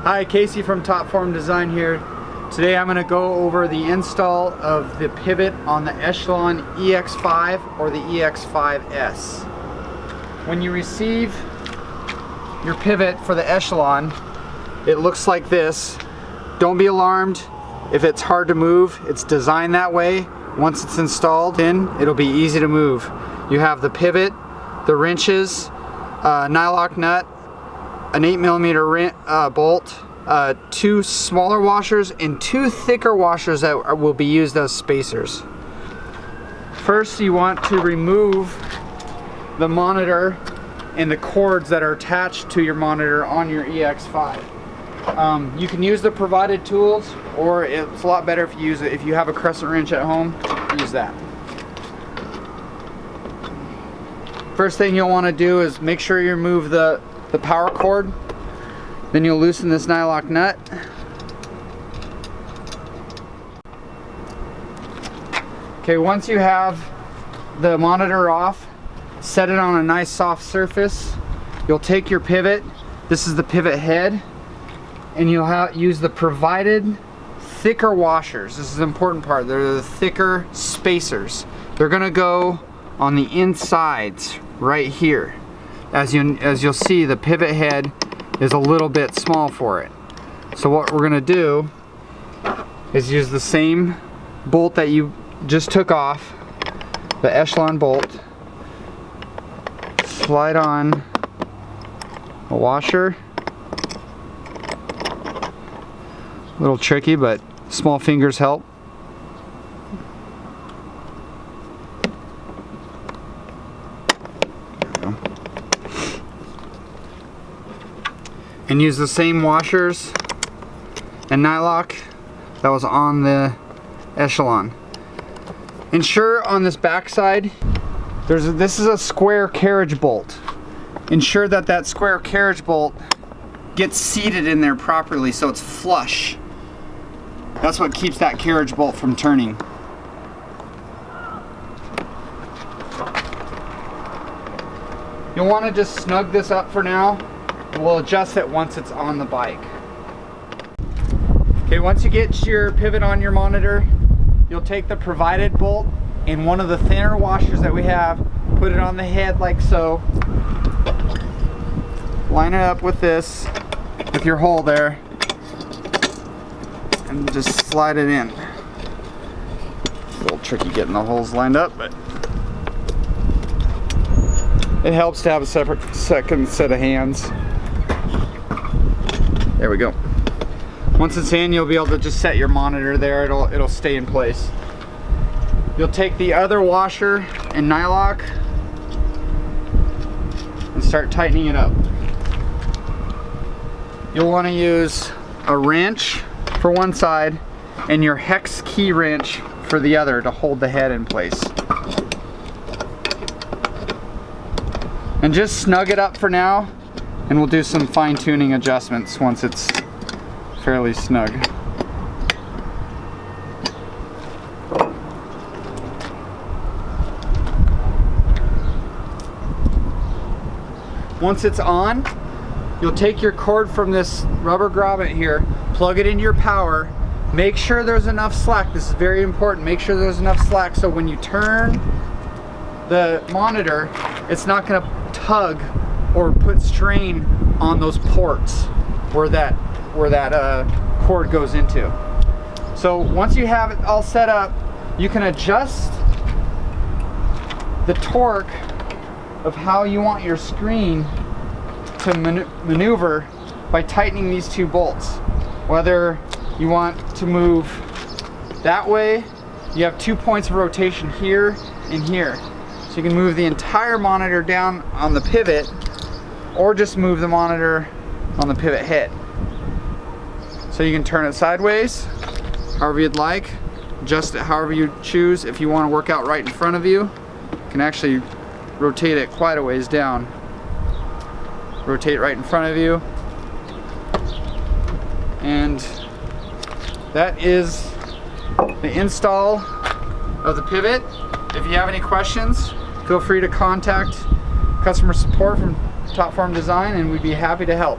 Hi, Casey from Top Form Design here. Today I'm going to go over the install of the pivot on the Echelon EX-5 or the EX-5s. When you receive your pivot for the Echelon, it looks like this. Don't be alarmed if it's hard to move. It's designed that way. Once it's installed in, it'll be easy to move. You have the pivot, the wrenches, nylock nut, an 8mm bolt, 2 smaller washers, and 2 thicker washers that will be used as spacers. First, you want to remove the monitor and the cords that are attached to your monitor on your EX-5. You can use the provided tools, or it's a lot better if you use it. If you have a crescent wrench at home, use that. First thing you'll want to do is make sure you remove the power cord. Then you'll loosen this nylock nut. Okay, once you have the monitor off, set it on a nice soft surface. You'll take your pivot. This is the pivot head, and you'll use the provided thicker washers. This is the important part. They're the thicker spacers. They're gonna go on the insides right here. As you'll see, the pivot head is a little bit small for it. So what we're gonna do is use the same bolt that you just took off, the Echelon bolt, slide on a washer. A little tricky, but small fingers help. And use the same washers and nylock that was on the Echelon. Ensure on this back side, this is a square carriage bolt. Ensure that that square carriage bolt gets seated in there properly so it's flush. That's what keeps that carriage bolt from turning. You'll want to just snug this up for now. We'll adjust it once it's on the bike. Okay, once you get your pivot on your monitor, you'll take the provided bolt and one of the thinner washers that we have, put it on the head like so. Line it up with this, with your hole there, and just slide it in. It's a little tricky getting the holes lined up, but it helps to have a second set of hands. There we go. Once it's in, you'll be able to just set your monitor there. It'll stay in place. You'll take the other washer and nylock and start tightening it up. You'll want to use a wrench for one side and your hex key wrench for the other to hold the head in place. And just snug it up for now, and we'll do some fine-tuning adjustments once it's fairly snug. Once it's on, you'll take your cord from this rubber grommet here, plug it into your power, make sure there's enough slack. This is very important. Make sure there's enough slack so when you turn the monitor, it's not going to tug or put strain on those ports where that cord goes into. So once you have it all set up, you can adjust the torque of how you want your screen to maneuver by tightening these 2 bolts. Whether you want to move that way, you have 2 points of rotation here and here. So you can move the entire monitor down on the pivot, or just move the monitor on the pivot head. So you can turn it sideways, however you'd like, adjust it however you choose. If you want to work out right in front of you, you can actually rotate it quite a ways down. Rotate right in front of you. And that is the install of the pivot. If you have any questions, feel free to contact customer support from Top Form Design, and we'd be happy to help.